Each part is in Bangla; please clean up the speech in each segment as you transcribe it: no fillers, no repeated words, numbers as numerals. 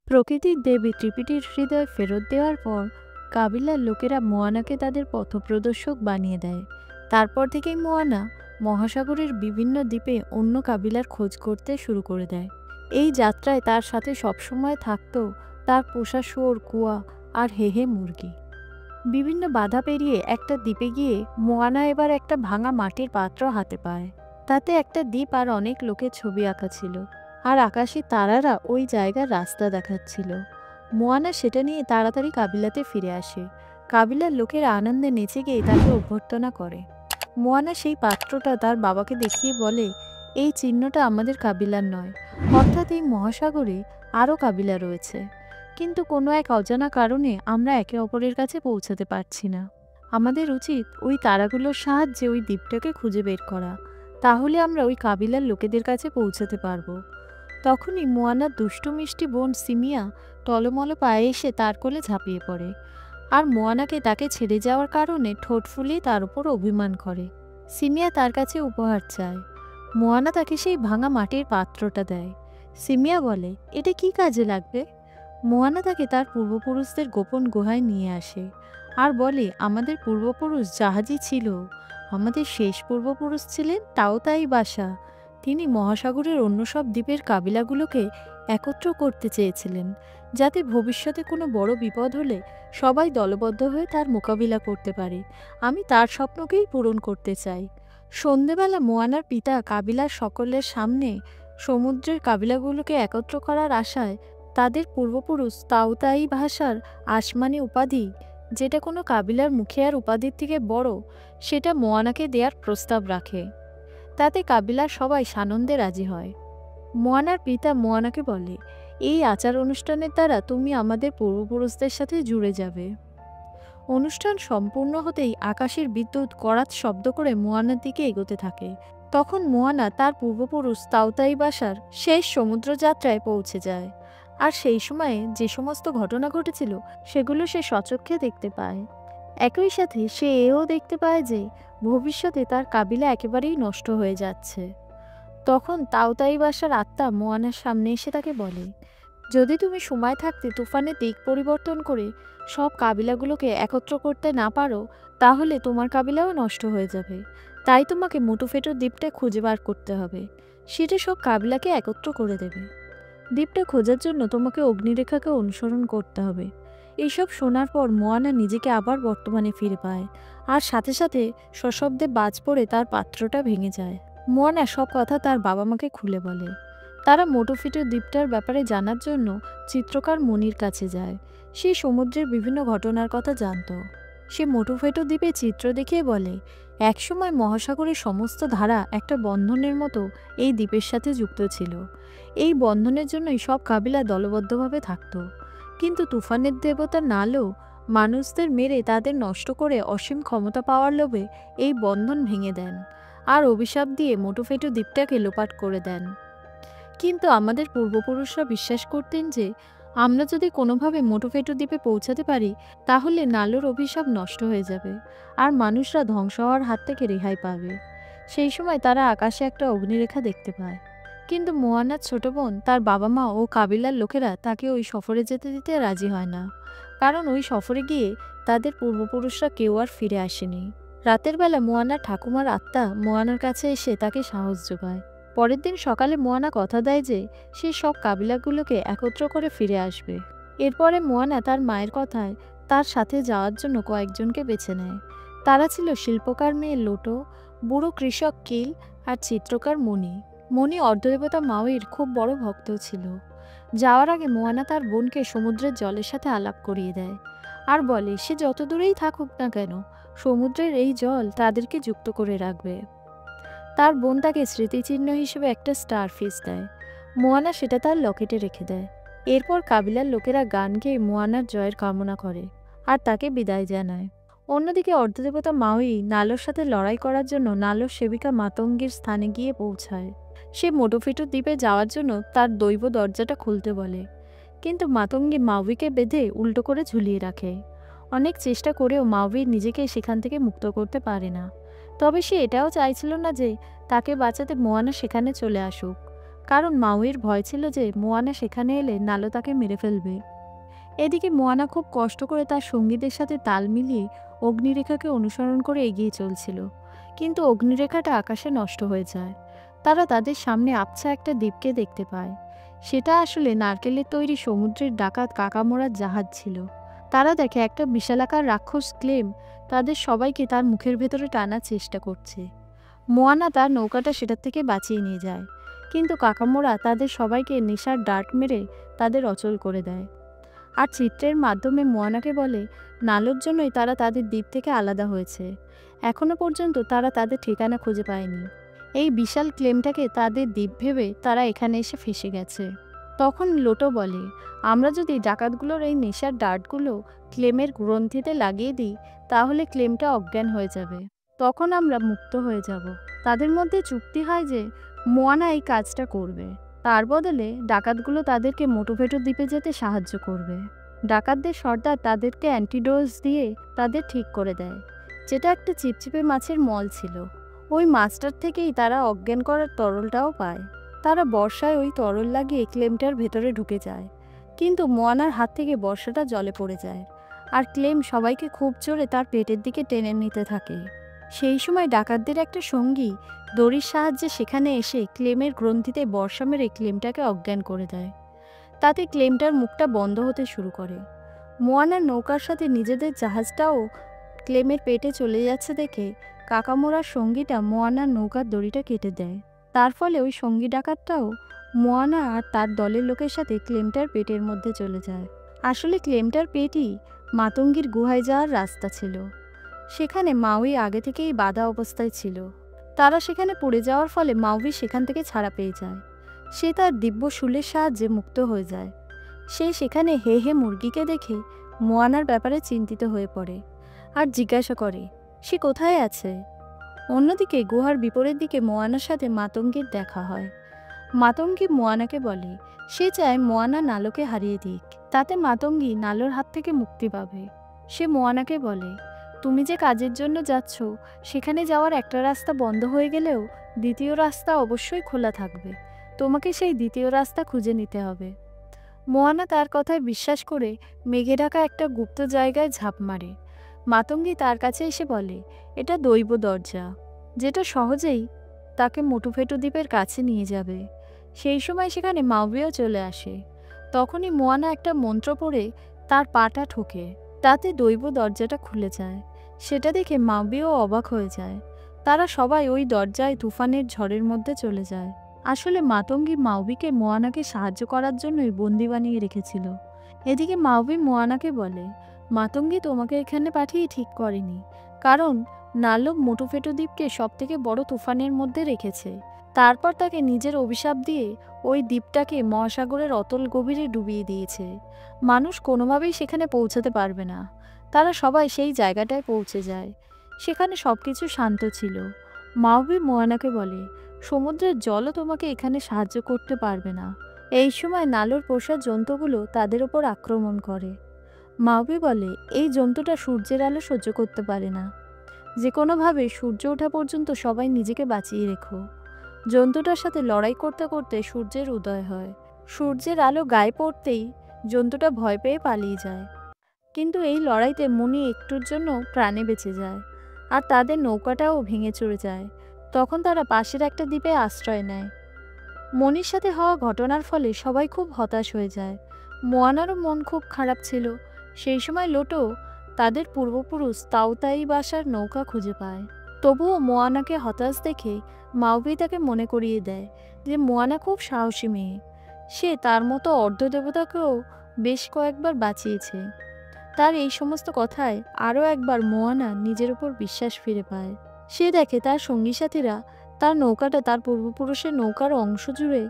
প্রকৃতির দেবী ত্রিপিটির হৃদয় ফেরত দেওয়ার পর কাবিলার লোকেরা মোয়ানাকে তাদের পথপ্রদর্শক বানিয়ে দেয়। তারপর থেকেই মোয়ানা মহাসাগরের বিভিন্ন দ্বীপে অন্য কাবিলার খোঁজ করতে শুরু করে দেয়। এই যাত্রায় তার সাথে সবসময় থাকত তার পোষা শুয়োর কুয়া আর হেহে মুরগি। বিভিন্ন বাধা পেরিয়ে একটা দ্বীপে গিয়ে মোয়ানা এবার একটা ভাঙা মাটির পাত্র হাতে পায়। তাতে একটা দ্বীপ আর অনেক লোকের ছবি আঁকা ছিল, আর আকাশে তারারা ওই জায়গার রাস্তা দেখাচ্ছিল। মোয়ানা সেটা নিয়ে তাড়াতাড়ি কাবিলাতে ফিরে আসে। কাবিলার লোকের আনন্দে নেচে গিয়ে তাকে অভ্যর্থনা করে। মোয়ানা সেই পাত্রটা তার বাবাকে দেখিয়ে বলে, এই চিহ্নটা আমাদের কাবিলার নয়, অর্থাৎ এই মহাসাগরে আরও কাবিলা রয়েছে, কিন্তু কোনো এক অজানা কারণে আমরা একে অপরের কাছে পৌঁছাতে পারছি না। আমাদের উচিত ওই তারাগুলোর সাহায্যে ওই দ্বীপটাকে খুঁজে বের করা, তাহলে আমরা ওই কাবিলার লোকেদের কাছে পৌঁছাতে পারবো। তখনই মোয়ানার দুষ্টু মিষ্টি বোন সিমিয়া টলমল পায়ে এসে তার কোলে ঝাঁপিয়ে পড়ে, আর মোয়ানাকে তাকে ছেড়ে যাওয়ার কারণে ঠোঁট ফুলিয়ে তার উপর অভিমান করে। সিমিয়া তার কাছে উপহার চায়। মোয়ানা তাকে সেই ভাঙা মাটির পাত্রটা দেয়। সিমিয়া বলে, এটা কি কাজে লাগবে? মোয়ানা তাকে তার পূর্বপুরুষদের গোপন গুহায় নিয়ে আসে আর বলে, আমাদের পূর্বপুরুষ জাহাজই ছিল, আমাদের শেষ পূর্বপুরুষ ছিলেন তাওতাই বাসা। তিনি মহাসাগরের অন্য সব দ্বীপের কাবিলাগুলোকে একত্র করতে চেয়েছিলেন, যাতে ভবিষ্যতে কোনো বড় বিপদ হলে সবাই দলবদ্ধ হয়ে তার মোকাবিলা করতে পারে। আমি তার স্বপ্নকেই পূরণ করতে চাই। সন্ধেবেলা মোয়ানার পিতা কাবিলার সকলের সামনে সমুদ্রের কাবিলাগুলোকে একত্র করার আশায় তাদের পূর্বপুরুষ তাওতাই ভাষার আসমানি উপাধি, যেটা কোনো কাবিলার মুখিয়ার উপাধির থেকে বড়, সেটা মোয়ানাকে দেওয়ার প্রস্তাব রাখে। তাতে কাবিলার সবাই সানন্দে রাজি হয়। মোয়ানার পিতা মোয়ানাকে বলে, এই আচার অনুষ্ঠানের দ্বারা তুমি আমাদের পূর্বপুরুষদের সাথে জুড়ে যাবে। অনুষ্ঠান সম্পূর্ণ হতেই আকাশের বিদ্যুৎ কড়াত শব্দ করে মোয়ানার দিকে এগোতে থাকে। তখন মোয়ানা তার পূর্বপুরুষ তাওতাই বাসার শেষ সমুদ্রযাত্রায় পৌঁছে যায়, আর সেই সময়ে যে সমস্ত ঘটনা ঘটেছিল সেগুলো সে স্বচক্ষে দেখতে পায়। একই সাথে সে এও দেখতে পায় যে ভবিষ্যতে তার কাবিলা একেবারেই নষ্ট হয়ে যাচ্ছে। তখন তাওতাই বাসার আত্মা মোয়ানার সামনে এসে তাকে বলে, যদি তুমি সময় থাকতে তুফানের দিক পরিবর্তন করে সব কাবিলাগুলোকে একত্র করতে না পারো, তাহলে তোমার কাবিলাও নষ্ট হয়ে যাবে। তাই তোমাকে মোটুফেটো দ্বীপটা খুঁজে বার করতে হবে। সেটা সব কাবিলাকে একত্র করে দেবে। দ্বীপটা খোঁজার জন্য তোমাকে অগ্নিরেখাকে অনুসরণ করতে হবে। এইসব শোনার পর মোয়ানা নিজেকে আবার বর্তমানে ফিরে পায়, আর সাথে সাথে সশব্দে বাজ পড়ে তার পাত্রটা ভেঙে যায়। মোয়ানা সব কথা তার বাবা মাকে খুলে বলে। তারা মোটুফেটো দ্বীপটার ব্যাপারে জানার জন্য চিত্রকার মনির কাছে যায়। সে সমুদ্রের বিভিন্ন ঘটনার কথা জানত। সে মোটুফেটো দ্বীপে চিত্র দেখিয়ে বলে, একসময় মহাসাগরের সমস্ত ধারা একটা বন্ধনের মতো এই দ্বীপের সাথে যুক্ত ছিল। এই বন্ধনের জন্যই সব কাবিলা দলবদ্ধভাবে থাকত। কিন্তু তুফানের দেবতা নালো মানুষদের মেরে তাদের নষ্ট করে অসীম ক্ষমতা পাওয়ার লোভে এই বন্ধন ভেঙে দেন, আর অভিশাপ দিয়ে মোটুফেটো দ্বীপটাকে লোপাট করে দেন। কিন্তু আমাদের পূর্বপুরুষরা বিশ্বাস করতেন যে আমরা যদি কোনোভাবে মোটুফেটো দ্বীপে পৌঁছাতে পারি, তাহলে নালোর অভিশাপ নষ্ট হয়ে যাবে আর মানুষরা ধ্বংস হওয়ার হাত থেকে রেহাই পাবে। সেই সময় তারা আকাশে একটা অগ্নিরেখা দেখতে পায়। কিন্তু মোয়ানার ছোট বোন, তার বাবা মা ও কাবিলার লোকেরা তাকে ওই সফরে যেতে দিতে রাজি হয় না, কারণ ওই সফরে গিয়ে তাদের পূর্বপুরুষরা কেউ আর ফিরে আসেনি। রাতের বেলা মোয়ানার ঠাকুমার আত্মা মোয়ানার কাছে এসে তাকে সাহস যোগায়। পরের দিন সকালে মোয়ানা কথা দেয় যে সে সব কাবিলাগুলোকে একত্র করে ফিরে আসবে। এরপরে মোয়ানা তার মায়ের কথায় তার সাথে যাওয়ার জন্য কয়েকজনকে বেছে নেয়। তারা ছিল শিল্পকার মেয়ে লোটো, বুড়ো কৃষক কিল, আর চিত্রকার মণি। মণি অর্ধদেবতা মাউইর খুব বড় ভক্ত ছিল। যাওয়ার আগে মোয়ানা তার বোনকে সমুদ্রের জলের সাথে আলাপ করিয়ে দেয়, আর বলে সে যত দূরেই থাকুক না কেন, সমুদ্রের এই জল তাদেরকে যুক্ত করে রাখবে। তার বোন তাকে স্মৃতিচিহ্ন হিসেবে একটা স্টার ফিশ দেয়। মোয়ানা সেটা তার লকেটে রেখে দেয়। এরপর কাবিলার লোকেরা গান গেয়ে মোয়ানার জয়ের কামনা করে আর তাকে বিদায় জানায়। অন্যদিকে অর্ধদেবতা মাউই নালোর সাথে লড়াই করার জন্য নালোর সেবিকা মাতঙ্গীর স্থানে গিয়ে পৌঁছায়। সে মোটুফেটো দ্বীপে যাওয়ার জন্য তার দৈব দরজাটা খুলতে বলে, কিন্তু মাতঙ্গী মাউইকে বেঁধে উল্টো করে ঝুলিয়ে রাখে। অনেক চেষ্টা করেও মাউই নিজেকে সেখান থেকে মুক্ত করতে পারে না। তবে সে এটাও চাইছিল না যে তাকে বাঁচাতে মোয়ানা সেখানে চলে আসুক, কারণ মাউইর ভয় ছিল যে মোয়ানা সেখানে এলে নালো তাকে মেরে ফেলবে। এদিকে মোয়ানা খুব কষ্ট করে তার সঙ্গীদের সাথে তাল মিলিয়ে অগ্নিরেখাকে অনুসরণ করে এগিয়ে চলছিল, কিন্তু অগ্নিরেখাটা আকাশে নষ্ট হয়ে যায়। তারা তাদের সামনে আবছা একটা দ্বীপকে দেখতে পায়। সেটা আসলে নারকেলের তৈরি সমুদ্রের ডাকাত কাকামোড়ার জাহাজ ছিল। তারা দেখে একটা বিশালাকার রাক্ষস ক্লেম তাদের সবাইকে তার মুখের ভেতরে টানার চেষ্টা করছে। মোয়ানা তার নৌকাটা সেটার থেকে বাঁচিয়ে নিয়ে যায়, কিন্তু কাকামোড়া তাদের সবাইকে নেশার ডার্ট মেরে তাদের অচল করে দেয়। আর চিত্রের মাধ্যমে মোয়ানাকে বলে নালোর জন্যই তারা তাদের দ্বীপ থেকে আলাদা হয়েছে। এখনো পর্যন্ত তারা তাদের ঠিকানা খুঁজে পায়নি। এই বিশাল ক্লেমটাকে তাদের দ্বীপ ভেবে তারা এখানে এসে ফেসে গেছে। তখন লোটো বলে, আমরা যদি ডাকাতগুলোর এই নেশার ডার্টগুলো ক্লেমের গ্রন্থিতে লাগিয়ে দিই, তাহলে ক্লেমটা অজ্ঞান হয়ে যাবে। তখন আমরা মুক্ত হয়ে যাব। তাদের মধ্যে চুক্তি হয় যে মোয়ানা এই কাজটা করবে। তার বদলে ডাকাতগুলো তাদেরকে মোটোভেটো দ্বীপে যেতে সাহায্য করবে। ডাকাতদের সর্দার তাদেরকে অ্যান্টিডোজ দিয়ে তাদের ঠিক করে দেয়, যেটা একটা চিপচিপে মাছের মল ছিল। ওই মাছটার থেকেই তারা অজ্ঞান করার তরলটাও পায়। তারা বর্ষায় ওই তরল লাগিয়ে ক্লেমটার ভেতরে ঢুকে যায়, কিন্তু মোয়ানার হাত থেকে বর্ষাটা জলে পড়ে যায়, আর ক্লেম সবাইকে খুব জোরে তার পেটের দিকে টেনে নিতে থাকে। সেই সময় ডাকাতদের একটা সঙ্গী দড়ির সাহায্যে সেখানে এসে ক্লেমের গ্রন্থিতে বর্ষা মেরে ক্লেমটাকে অজ্ঞান করে দেয়। তাতে ক্লেমটার মুখটা বন্ধ হতে শুরু করে। মোয়ানার নৌকার সাথে নিজেদের জাহাজটাও ক্লেমের পেটে চলে যাচ্ছে দেখে কাকামোড়ার সঙ্গীটা মোয়ানার নৌকার দড়িটা কেটে দেয়। তার ফলে ওই সঙ্গী ডাকাতটাও মোয়ানা আর তার দলের লোকের সাথে ক্লেমটার পেটের মধ্যে চলে যায়। আসলে ক্লেমটার পেটই মাতঙ্গীর গুহায় যাওয়ার রাস্তা ছিল। সেখানে মাউই আগে থেকেই বাধা অবস্থায় ছিল। তারা সেখানে পড়ে যাওয়ার ফলে মাউই সেখান থেকে ছাড়া পেয়ে যায়। সে তার দিব্য শুলের সাহায্যে মুক্ত হয়ে যায়। সে সেখানে হে হে মুরগিকে দেখে মোয়ানার ব্যাপারে চিন্তিত হয়ে পড়ে আর জিজ্ঞাসা করে সে কোথায় আছে। অন্যদিকে গুহার বিপরীত দিকে মোয়ানার সাথে মাতঙ্গীর দেখা হয়। মাতঙ্গী মোয়ানাকে বলে সে চায় মোয়ানা নালোকে হারিয়ে দিক, তাতে মাতঙ্গী নালোর হাত থেকে মুক্তি পাবে। সে মোয়ানাকে বলে, তুমি যে কাজের জন্য যাচ্ছ সেখানে যাওয়ার একটা রাস্তা বন্ধ হয়ে গেলেও দ্বিতীয় রাস্তা অবশ্যই খোলা থাকবে। তোমাকে সেই দ্বিতীয় রাস্তা খুঁজে নিতে হবে। মোয়ানা তার কথায় বিশ্বাস করে মেঘে ঢাকা একটা গুপ্ত জায়গায় ঝাঁপ মারে। মাতঙ্গী তার কাছে এসে বলে এটা দৈব দরজা, যেটা সহজেই তাকে মোটুফেটু দ্বীপের কাছে নিয়ে যাবে। সেই সময় সেখানে মাউবিও চলে আসে। তখনই মোয়ানা একটা মন্ত্র পড়ে তার পাটা ঠোকে, তাতে দৈব দরজাটা খুলে যায়। সেটা দেখে মাউবিও অবাক হয়ে যায়। তারা সবাই ওই দরজায় তুফানের ঝড়ের মধ্যে চলে যায়। আসলে মাতঙ্গী মাউবিকে মোয়ানাকে সাহায্য করার জন্যই বন্দি বানিয়ে রেখেছিল। এদিকে মাউবি মোয়ানাকে বলে, মাতঙ্গী তোমাকে এখানে পাঠিয়ে ঠিক করেনি, কারণ নালো মোটুফেটু দ্বীপকে সবথেকে বড় তুফানের মধ্যে রেখেছে। তারপর তাকে নিজের অভিশাপ দিয়ে ওই দ্বীপটাকে মহাসাগরের অতল গভীরে ডুবিয়ে দিয়েছে। মানুষ কোনোভাবেই সেখানে পৌঁছাতে পারবে না। তারা সবাই সেই জায়গাটায় পৌঁছে যায়। সেখানে সবকিছু শান্ত ছিল। মাউবি মোয়ানাকে বলে, সমুদ্রের জলও তোমাকে এখানে সাহায্য করতে পারবে না। এই সময় নালোর পোষা জন্তুগুলো তাদের ওপর আক্রমণ করে। মাউবি বলে এই জন্তুটা সূর্যের আলো সহ্য করতে পারে না। যে কোনোভাবে সূর্য ওঠা পর্যন্ত সবাই নিজেকে বাঁচিয়ে রেখো। জন্তুটার সাথে লড়াই করতে করতে সূর্যের উদয় হয়। সূর্যের আলো গায়ে পড়তেই জন্তুটা ভয় পেয়ে পালিয়ে যায়। কিন্তু এই লড়াইতে মণি একটুর জন্য প্রাণে বেঁচে যায়, আর তাদের নৌকাটাও ভেঙে চুরে যায়। তখন তারা পাশের একটা দ্বীপে আশ্রয় নেয়। মনির সাথে হওয়া ঘটনার ফলে সবাই খুব হতাশ হয়ে যায়। মোয়ানারও মন খুব খারাপ ছিল। সেই সময় লোটো তাদের পূর্বপুরুষ তাওতাই বাসার নৌকা খুঁজে পায়। তবুও মোয়ানাকে হতাশ দেখে মাউবি তাকে মনে করিয়ে দেয় যে মোয়ানা খুব সাহসী মেয়ে। সে তার মতো অর্ধদেবতাকেও বেশ কয়েকবার বাঁচিয়েছে। তার এই সমস্ত কথায় আরও একবার মোয়ানা নিজের উপর বিশ্বাস ফিরে পায়। সে দেখে তার সঙ্গী সাথীরা তার নৌকাটা তার পূর্বপুরুষের নৌকার অংশ জুড়ে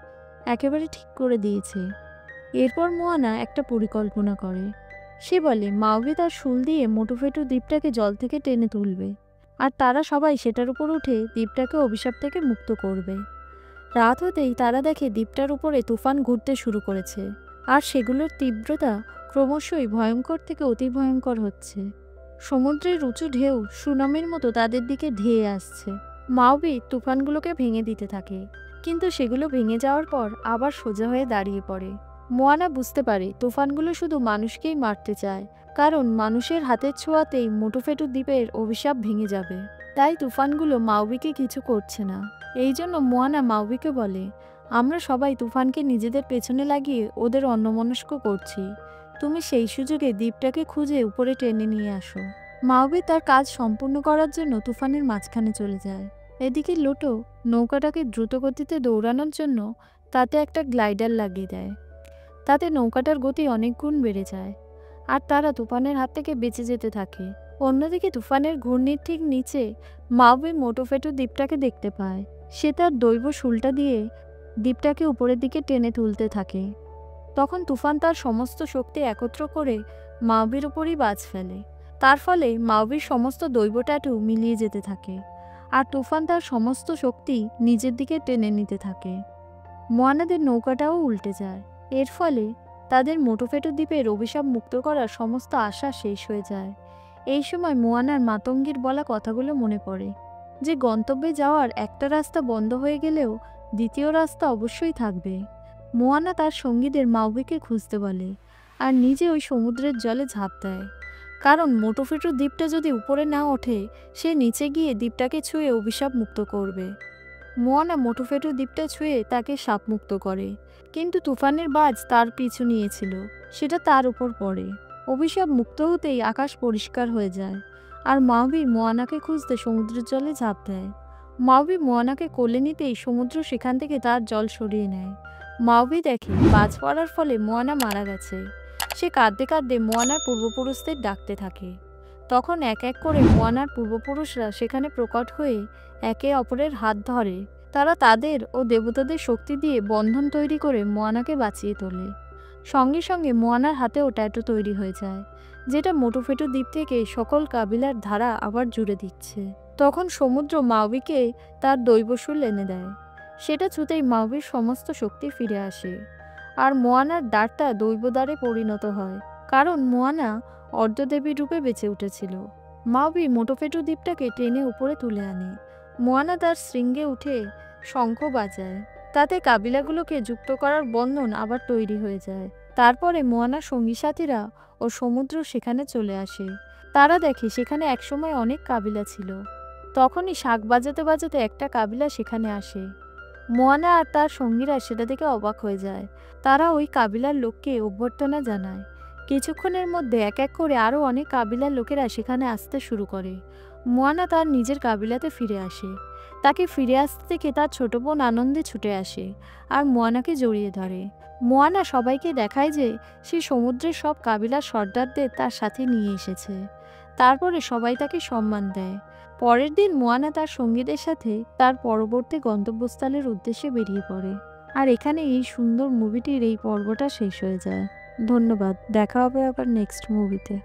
একেবারে ঠিক করে দিয়েছে। এরপর মোয়ানা একটা পরিকল্পনা করে। সে বলে মাউবি তার শুল দিয়ে মোটুফেটু দ্বীপটাকে জল থেকে টেনে তুলবে, আর তারা সবাই সেটার উপর উঠে দ্বীপটাকে অভিশাপ থেকে মুক্ত করবে। রাত হতেই তারা দেখে দ্বীপটার উপরে তুফান ঘুরতে শুরু করেছে, আর সেগুলোর তীব্রতা ক্রমশই ভয়ঙ্কর থেকে অতি ভয়ঙ্কর হচ্ছে। সমুদ্রের উঁচু ঢেউ সুনামির মতো তাদের দিকে ধেয়ে আসছে। মাউবি তুফানগুলোকে ভেঙে দিতে থাকে। কিন্তু সেগুলো ভেঙে যাওয়ার পর আবার সোজা হয়ে দাঁড়িয়ে পড়ে। মোয়ানা বুঝতে পারে তুফানগুলো শুধু মানুষকেই মারতে চায়, কারণ মানুষের হাতের ছোঁয়াতেই মোটুফেটু দ্বীপের অভিশাপ ভেঙে যাবে। তাই তুফানগুলো মাউবিকে কিছু করছে না। এই জন্য মোয়ানা মাউবিকে বলে, আমরা সবাই তুফানকে নিজেদের পেছনে লাগিয়ে ওদের অন্যমনস্ক করছি। তুমি সেই সুযোগে দ্বীপটাকে খুঁজে উপরে টেনে নিয়ে আসো। মাউবি তার কাজ সম্পূর্ণ করার জন্য তুফানের মাঝখানে চলে যায়। এদিকে লোটো নৌকাটাকে দ্রুত গতিতে দৌড়ানোর জন্য তাতে একটা গ্লাইডার লাগিয়ে দেয়। তাতে নৌকাটার গতি অনেক গুণ বেড়ে যায়, আর তারা তুফানের হাত থেকে বেঁচে যেতে থাকে। অন্যদিকে তুফানের ঘূর্ণির ঠিক নিচে মাউবি মোটোফেটু দ্বীপটাকে দেখতে পায়। সে তার দৈব শুলটা দিয়ে দ্বীপটাকে উপরের দিকে টেনে তুলতে থাকে। তখন তুফান তার সমস্ত শক্তি একত্র করে মাউবির উপরই বাজ ফেলে। তার ফলে মাউবির সমস্ত দৈব ট্যাটু মিলিয়ে যেতে থাকে, আর তুফান তার সমস্ত শক্তি নিজের দিকে টেনে নিতে থাকে। মোয়ানাদের নৌকাটাও উল্টে যায়। এর ফলে তাদের মোটোফেটু দ্বীপের অভিশাপ মুক্ত করার সমস্ত আশা শেষ হয়ে যায়। এই সময় মোয়ানার মাতঙ্গির বলা কথাগুলো মনে পড়ে, যে গন্তব্যে যাওয়ার একটা রাস্তা বন্ধ হয়ে গেলেও দ্বিতীয় রাস্তা অবশ্যই থাকবে। মোয়ানা তার সঙ্গীদের মাউবিকে খুঁজতে বলে, আর নিজে ওই সমুদ্রের জলে ঝাঁপ দেয়। কারণ মোটোফেটু দ্বীপটা যদি উপরে না ওঠে, সে নিচে গিয়ে দ্বীপটাকে ছুঁয়ে অভিশাপ মুক্ত করবে। মোয়ানা মোটোফেটু দ্বীপটা ছুঁয়ে তাকে সাপমুক্ত করে, কিন্তু তুফানের বাজ তার পিছু নিয়েছিল, সেটা তার উপর পড়ে। অভিশাপ মুক্ত হতেই আকাশ পরিষ্কার হয়ে যায়, আর মাউবি মোয়ানাকে খুঁজতে সমুদ্রের জলে ঝাঁপ দেয়। মাউবি মোয়ানাকে কোলে নিতেই সমুদ্র সেখান থেকে তার জল সরিয়ে নেয়। মাউবি দেখে বাজ পড়ার ফলে মোয়ানা মারা গেছে। সে কাঁদতে কাঁদতে মোয়ানার পূর্বপুরুষদের ডাকতে থাকে। তখন এক এক করে মোয়ানার পূর্বপুরুষরা সেখানে প্রকট হয়ে একে অপরের হাত ধরে। তারা তাদের ও দেবতাদের শক্তি দিয়ে বন্ধন তৈরি করে মোয়ানাকে বাঁচিয়ে তোলে। সঙ্গে সঙ্গে মোয়ানার হাতেও ট্যাটু তৈরি হয়ে যায়, যেটা মোটোফেটু দ্বীপ থেকে সকল কাবিলার ধারা আবার জুড়ে দিচ্ছে। তখন সমুদ্র মাউবিকে তার দৈবশুল এনে দেয়। সেটা ছুঁতেই মাউবির সমস্ত শক্তি ফিরে আসে, আর মোয়ানার দ্বারটা দৈবদ্বারে পরিণত হয়, কারণ মোয়ানা অর্ধদেবী রূপে বেঁচে উঠেছিল। মাউবি মোটোফেটু দ্বীপটাকে টেনে উপরে তুলে আনে। মোয়ানা তার শৃঙ্গে উঠে শঙ্খ বাজায়, তাতে কাবিলাগুলোকে যুক্ত করার বন্ধন আবার তৈরি হয়ে যায়। তারপরে মোয়ানার সঙ্গী সাথীরা ও সমুদ্র সেখানে চলে আসে। তারা দেখে সেখানে একসময় অনেক কাবিলা ছিল। তখনই শাঁখ বাজাতে বাজাতে একটা কাবিলা সেখানে আসে। মোয়ানা আর তার সঙ্গীরা সেটা দেখে অবাক হয়ে যায়। তারা ওই কাবিলার লোককে অভ্যর্থনা জানায়। কিছুক্ষণের মধ্যে এক এক করে আরও অনেক কাবিলার লোকেরা সেখানে আসতে শুরু করে। মোয়ানা তার নিজের কাবিলাতে ফিরে আসে। তাকে ফিরে আসতে দেখে তার ছোট বোন আনন্দে ছুটে আসে আর মোয়ানাকে জড়িয়ে ধরে। মোয়ানা সবাইকে দেখায় যে সে সমুদ্রের সব কাবিলার সর্দারদের তার সাথে নিয়ে এসেছে। তারপরে সবাই তাকে সম্মান দেয়। পরের দিন মোয়ানা তার সঙ্গীদের সাথে তার পরবর্তী গন্তব্যস্থলের উদ্দেশ্যে বেরিয়ে পড়ে। আর এখানে এই সুন্দর মুভিটির এই পর্বটা শেষ হয়ে যায়। ধন্যবাদ। দেখা হবে আবার নেক্সট মুভিতে।